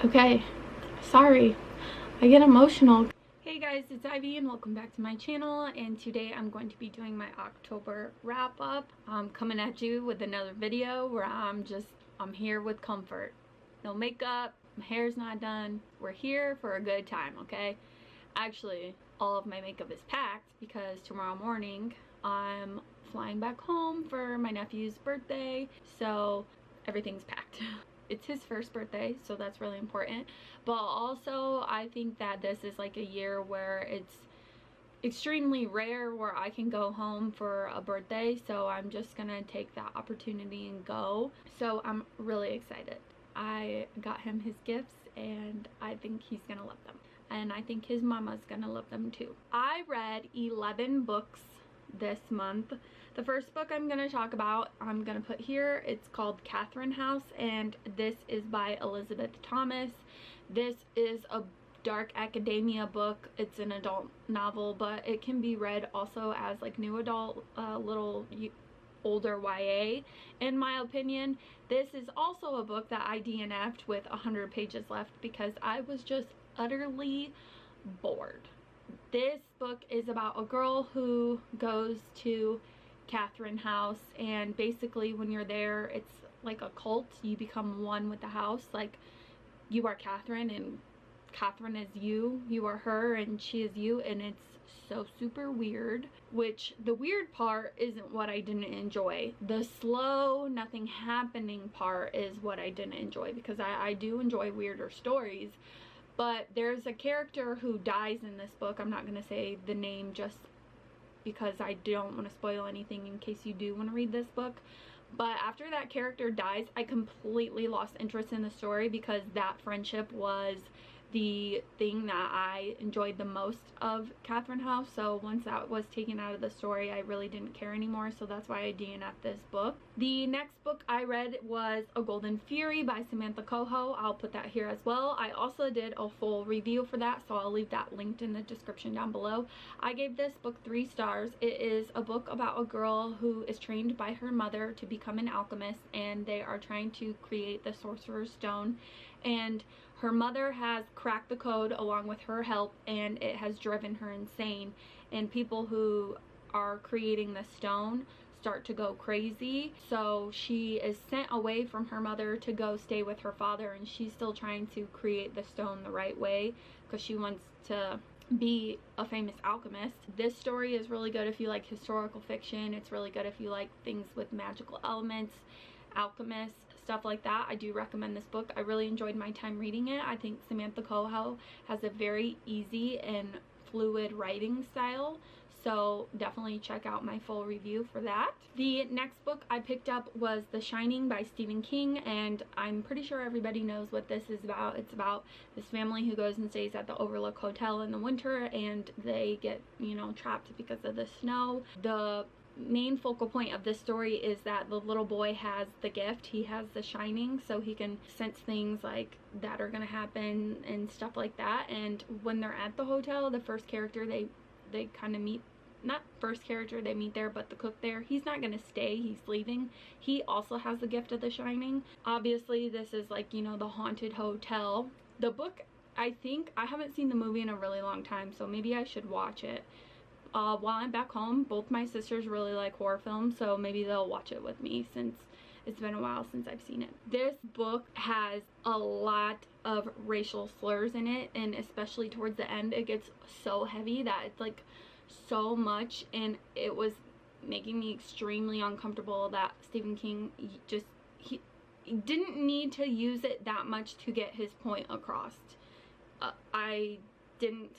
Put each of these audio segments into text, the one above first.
Okay, sorry, I get emotional. Hey guys, it's Ivy and welcome back to my channel, and today I'm going to be doing my October wrap up. I'm coming at you with another video where I'm here with comfort. No makeup, my hair's not done. We're here for a good time, okay? Actually, all of my makeup is packed because tomorrow morning I'm flying back home for my nephew's birthday, so everything's packed. It's his first birthday, so that's really important. But also, I think that this is like a year where it's extremely rare where I can go home for a birthday, so I'm just gonna take that opportunity and go. So I'm really excited. I got him his gifts and I think he's gonna love them. And I think his mama's gonna love them too. I read 11 books this month. The first book I'm going to talk about, I'm going to put here, it's called Catherine House, and this is by Elisabeth Thomas. This is a dark academia book. It's an adult novel, but it can be read also as like new adult, little older YA. In my opinion, this is also a book that I DNF'd with 100 pages left because I was just utterly bored. This book is about a girl who goes to Catherine House, and basically when you're there, it's like a cult. You become one with the house. Like, you are Catherine and Catherine is you. You are her and she is you, and it's so super weird. Which the weird part isn't what I didn't enjoy. The slow, nothing happening part is what I didn't enjoy, because I do enjoy weirder stories. But there's a character who dies in this book. I'm not going to say the name just because I don't want to spoil anything in case you do want to read this book. But after that character dies, I completely lost interest in the story, because that friendship was the thing that I enjoyed the most of Catherine House. So once that was taken out of the story, I really didn't care anymore, so that's why I DNF'd this book. The next book I read was A Golden Fury by Samantha Cohoe. I'll put that here as well. I also did a full review for that, so I'll leave that linked in the description down below. I gave this book 3 stars. It is a book about a girl who is trained by her mother to become an alchemist, and they are trying to create the Sorcerer's Stone, and her mother has cracked the code along with her help, and it has driven her insane. And people who are creating the stone start to go crazy. So she is sent away from her mother to go stay with her father, and she's still trying to create the stone the right way because she wants to be a famous alchemist. This story is really good if you like historical fiction. It's really good if you like things with magical elements, alchemists, stuff like that. I do recommend this book. I really enjoyed my time reading it. I think Samantha Cohoe has a very easy and fluid writing style, so definitely check out my full review for that. The next book I picked up was The Shining by Stephen King, and I'm pretty sure everybody knows what this is about. It's about this family who goes and stays at the Overlook Hotel in the winter, and they get, you know, trapped because of the snow. The main focal point of this story is that the little boy has the gift. He has the shining, so he can sense things like that are gonna happen and stuff like that. And when they're at the hotel, the first character they kind of meet, not first character they meet there, but the cook there, he's not gonna stay, he's leaving. He also has the gift of the shining. Obviously this is like, you know, the haunted hotel. The book, I think, I haven't seen the movie in a really long time, so maybe I should watch it. While I'm back home. Both my sisters really like horror films, so maybe they'll watch it with me since it's been a while since I've seen it. This book has a lot of racial slurs in it, and especially towards the end it gets so heavy that it's like so much, and it was making me extremely uncomfortable that Stephen King he didn't need to use it that much to get his point across. I didn't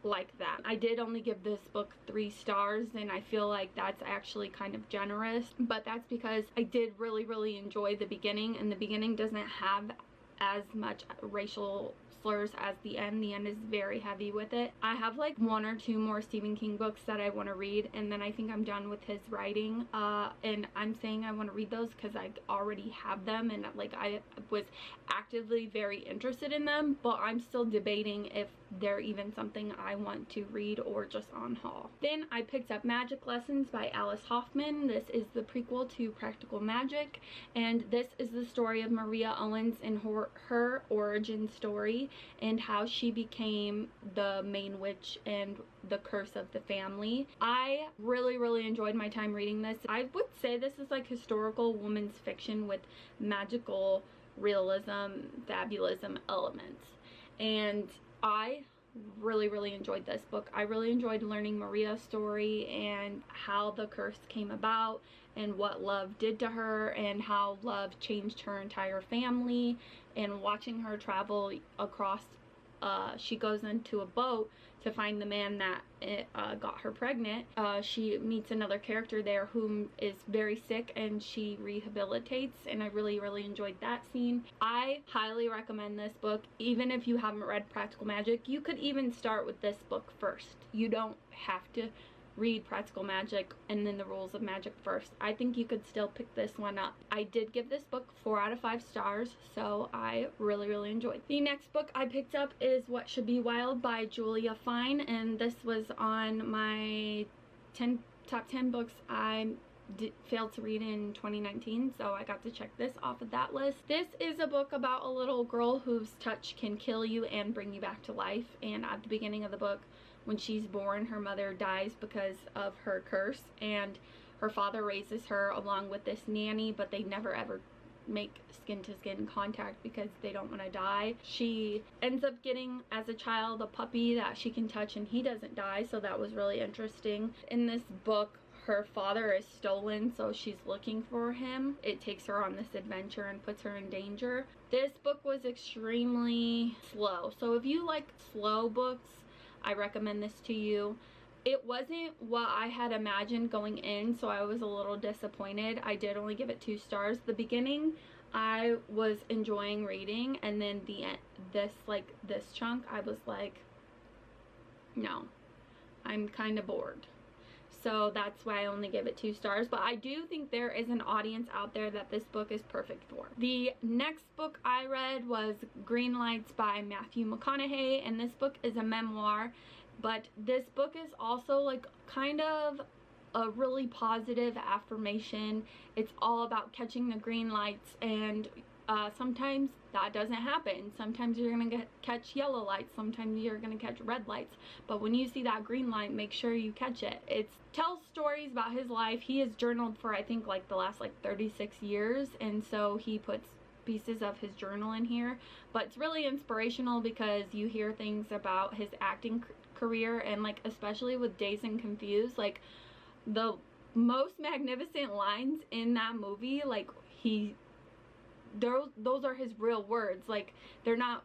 like that. I did only give this book 3 stars, and I feel like that's actually kind of generous, but that's because I did really enjoy the beginning, and the beginning doesn't have as much racial slurs as the end. The end is very heavy with it. I have like 1 or 2 more Stephen King books that I want to read, and then I think I'm done with his writing, and I'm saying I want to read those because I already have them, and like I was actively very interested in them, but I'm still debating if they're even something I want to read or just on haul. Then I picked up Magic Lessons by Alice Hoffman. This is the prequel to Practical Magic, and this is the story of Maria Owens in her her origin story and how she became the main witch and the curse of the family. I really enjoyed my time reading this. I would say this is like historical women's fiction with magical realism, fabulism elements, and I really enjoyed this book. I really enjoyed learning Maria's story and how the curse came about and what love did to her and how love changed her entire family, and watching her travel across. She goes into a boat to find the man that got her pregnant. She meets another character there whom is very sick, and she rehabilitates, and I really enjoyed that scene. I highly recommend this book. Even if you haven't read Practical Magic, you could even start with this book first. You don't have to read Practical Magic and then the Rules of Magic first. I think you could still pick this one up. I did give this book 4 out of 5 stars, so I really enjoyed. The next book I picked up is What Should Be Wild by Julia Fine, and this was on my top 10 books I failed to read in 2019, so I got to check this off of that list. This is a book about a little girl whose touch can kill you and bring you back to life, and at the beginning of the book, when she's born, her mother dies because of her curse, and her father raises her along with this nanny, but they never ever make skin-to-skin contact because they don't want to die. She ends up getting, as a child, a puppy that she can touch, and he doesn't die, so that was really interesting. In this book, her father is stolen, so she's looking for him. It takes her on this adventure and puts her in danger. This book was extremely slow, so if you like slow books, I recommend this to you. It wasn't what I had imagined going in, so I was a little disappointed. I did only give it 2 stars. The beginning I was enjoying reading, and then the end, this chunk, I was like, no, I'm kind of bored. So that's why I only give it 2 stars, but I do think there is an audience out there that this book is perfect for. The next book I read was Greenlights by Matthew McConaughey, and this book is a memoir, but this book is also like kind of a really positive affirmation. It's all about catching the green lights, and sometimes that doesn't happen. Sometimes you're gonna catch yellow lights, sometimes you're gonna catch red lights, but when you see that green light, make sure you catch it. It tells stories about his life. He has journaled for I think like the last 36 years, and so he puts pieces of his journal in here, but it's really inspirational because you hear things about his acting career, and like especially with Dazed and Confused, like the most magnificent lines in that movie, like those are his real words. Like they're not,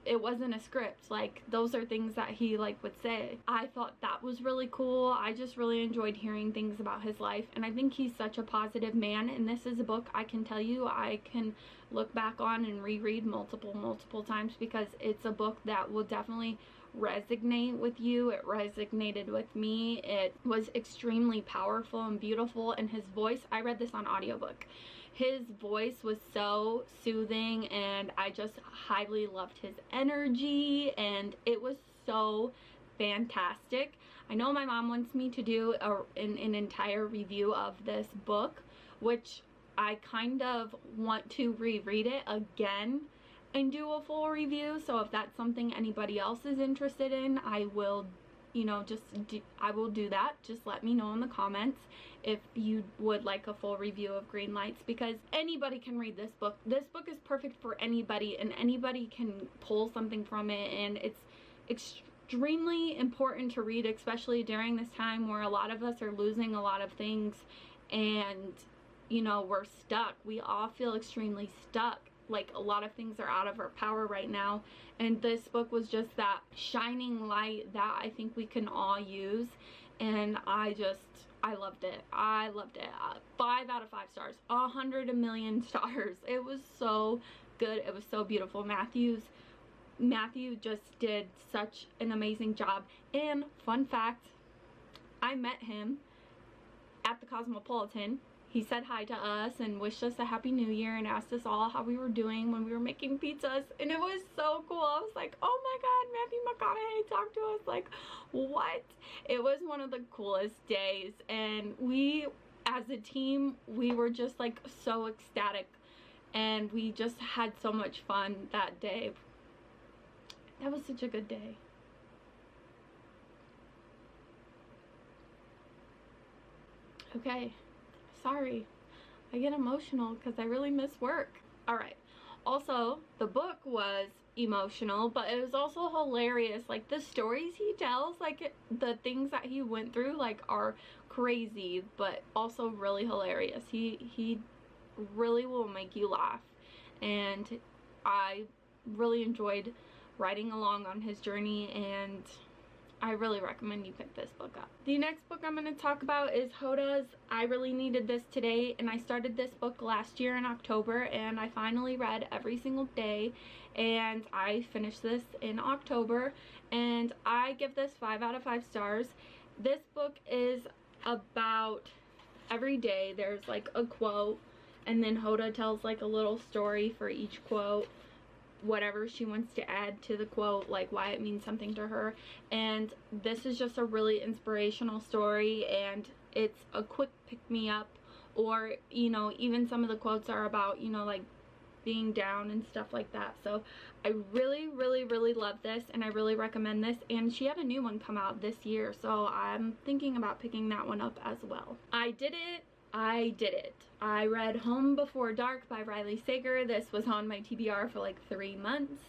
it wasn't a script. Like those are things that he would say. I thought that was really cool. I just really enjoyed hearing things about his life, and I think he's such a positive man, and this is a book I can tell you I can look back on and reread multiple times, because it's a book that will definitely resonate with you. It resonated with me. It was extremely powerful and beautiful, and his voice, I read this on audiobook. His voice was so soothing, and I just highly loved his energy, and it was so fantastic. I know my mom wants me to do an entire review of this book, which I kind of want to reread it again and do a full review. So if that's something anybody else is interested in, I will, I will do that. Just let me know in the comments if you would like a full review of Greenlights, because anybody can read this book. This book is perfect for anybody, and anybody can pull something from it, and it's extremely important to read, especially during this time where a lot of us are losing a lot of things, and we're stuck. We all feel extremely stuck. Like a lot of things are out of our power right now, and this book was just that shining light that I think we can all use, and I loved it. I loved it. 5 out of 5 stars. 100 million stars. It was so good. It was so beautiful. Matthew just did such an amazing job. And fun fact, I met him at the Cosmopolitan. He said hi to us and wished us a happy new year and asked us all how we were doing when we were making pizzas, and it was so cool. I was like, oh my god, Matthew McConaughey talked to us. Like, what? It was one of the coolest days, and we as a team, we were just so ecstatic. and we just had so much fun that day. That was such a good day. Okay, sorry. I get emotional because I really miss work. Alright, also, the book was emotional, but it was also hilarious. Like, the stories he tells, like, the things that he went through, like, are crazy, but also really hilarious. He really will make you laugh, and I really enjoyed riding along on his journey, and I really recommend you pick this book up. The next book I'm going to talk about is Hoda's I Really Needed This Today, and I started this book last year in October, and I finally read every single day, and I finished this in October, and I give this 5 out of 5 stars. This book is about every day there's like a quote, and then Hoda tells like a little story for each quote, whatever she wants to add to the quote, like why it means something to her. And this is just a really inspirational story, and it's a quick pick-me-up, or, you know, even some of the quotes are about, you know, like being down and stuff like that. So I really love this, and I really recommend this. And she had a new one come out this year, so I'm thinking about picking that one up as well. I did it. I read Home Before Dark by Riley Sager. This was on my TBR for like 3 months,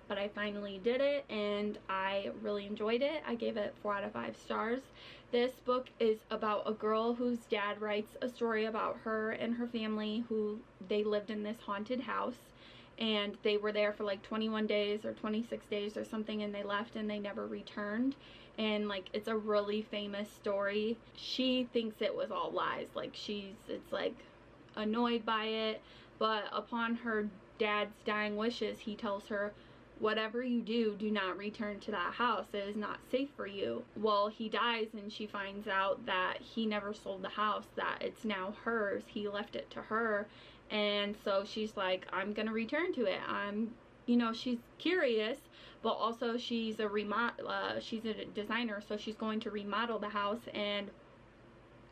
but I finally did it, and I really enjoyed it. I gave it 4 out of 5 stars. This book is about a girl whose dad writes a story about her and her family, who they lived in this haunted house, and they were there for like 21 days or 26 days or something, and they left and they never returned. And like, it's a really famous story. She thinks it was all lies, like it's like annoyed by it, but upon her dad's dying wishes, he tells her, whatever you do, do not return to that house. It is not safe for you. Well, he dies, and she finds out that he never sold the house, that it's now hers. He left it to her. And so she's like, I'm gonna return to it. You know, she's curious, but also she's she's a designer, so she's going to remodel the house, and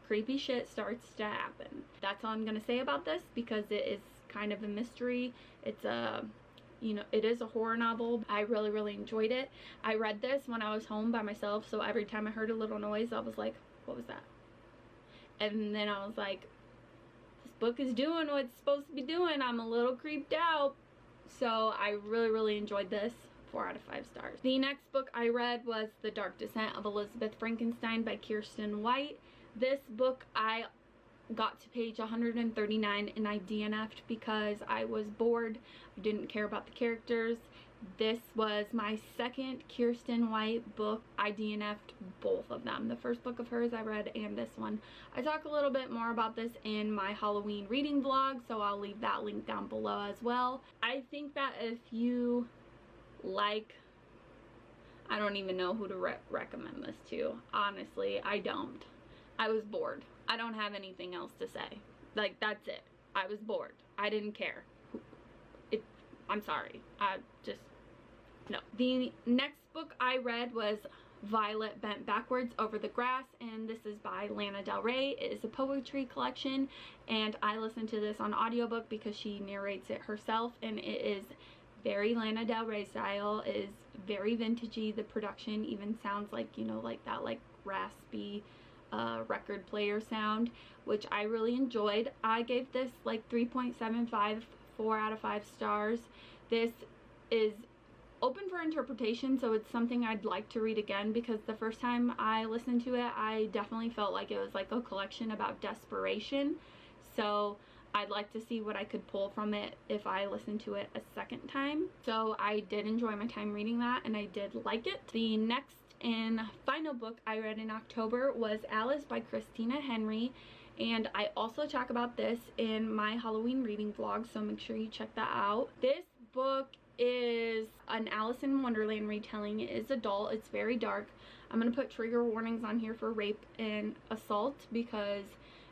creepy shit starts to happen. That's all I'm gonna say about this, because it is kind of a mystery. It's a, you know, it is a horror novel. I really enjoyed it. I read this when I was home by myself, so every time I heard a little noise, I was like, what was that? And then I was like, this book is doing what it's supposed to be doing. I'm a little creeped out. So I really enjoyed this. 4 out of 5 stars. The next book I read was The Dark Descent of Elisabeth Frankenstein by Kiersten White. This book, I got to page 139 and I DNF'd because I was bored. I didn't care about the characters. This was my second Kiersten White book. I DNF'd both of them. The first book of hers I read, and this one. I talk a little bit more about this in my Halloween reading vlog, so I'll leave that link down below as well. I think that if you like, I don't even know who to recommend this to. Honestly, I don't. I was bored. I don't have anything else to say. Like, that's it. I was bored. I didn't care. I'm sorry. No. The next book I read was Violet Bent Backwards Over the Grass, and this is by Lana Del Rey. It is a poetry collection, and I listened to this on audiobook because she narrates it herself, and it is very Lana Del Rey style. It is very vintagey. The production even sounds like, you know, like that like raspy record player sound, which I really enjoyed. I gave this like 3.75, 4 out of 5 stars. This is open for interpretation, so it's something I'd like to read again, because the first time I listened to it, I definitely felt like it was like a collection about desperation. So I'd like to see what I could pull from it if I listened to it a second time. So I did enjoy my time reading that, and I did like it. The next and final book I read in October was Alice by Christina Henry, and I also talk about this in my Halloween reading vlog, so make sure you check that out. This book is an Alice in Wonderland retelling. It is adult. It's very dark. I'm going to put trigger warnings on here for rape and assault because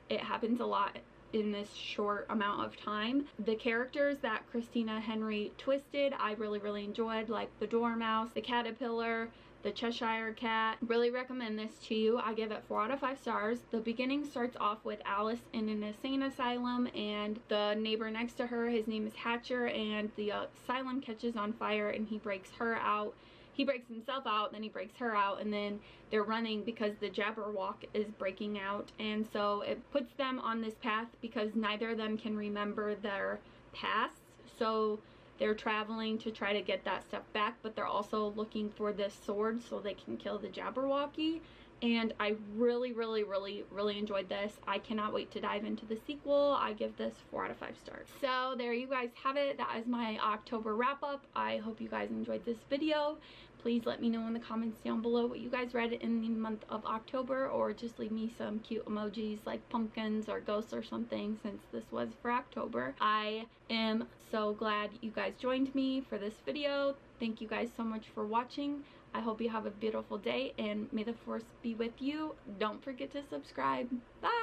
it happens a lot in this short amount of time. The characters that Christina Henry twisted, I really enjoyed, like the Dormouse, the Caterpillar, the Cheshire Cat. Really recommend this to you. I give it 4 out of 5 stars. The beginning starts off with Alice in an insane asylum, and the neighbor next to her, his name is Hatcher, and the asylum catches on fire and he breaks her out. He breaks himself out, then he breaks her out, and then they're running because the Jabberwock is breaking out. And so it puts them on this path because neither of them can remember their pasts. So they're traveling to try to get that stuff back, but they're also looking for this sword so they can kill the Jabberwocky. And I really enjoyed this. I cannot wait to dive into the sequel. I give this 4 out of 5 stars. So there you guys have it. That is my October wrap up. I hope you guys enjoyed this video. Please let me know in the comments down below what you guys read in the month of October, or just leave me some cute emojis like pumpkins or ghosts or something, since this was for October. I am so glad you guys joined me for this video. Thank you guys so much for watching. I hope you have a beautiful day, and may the force be with you. Don't forget to subscribe. Bye!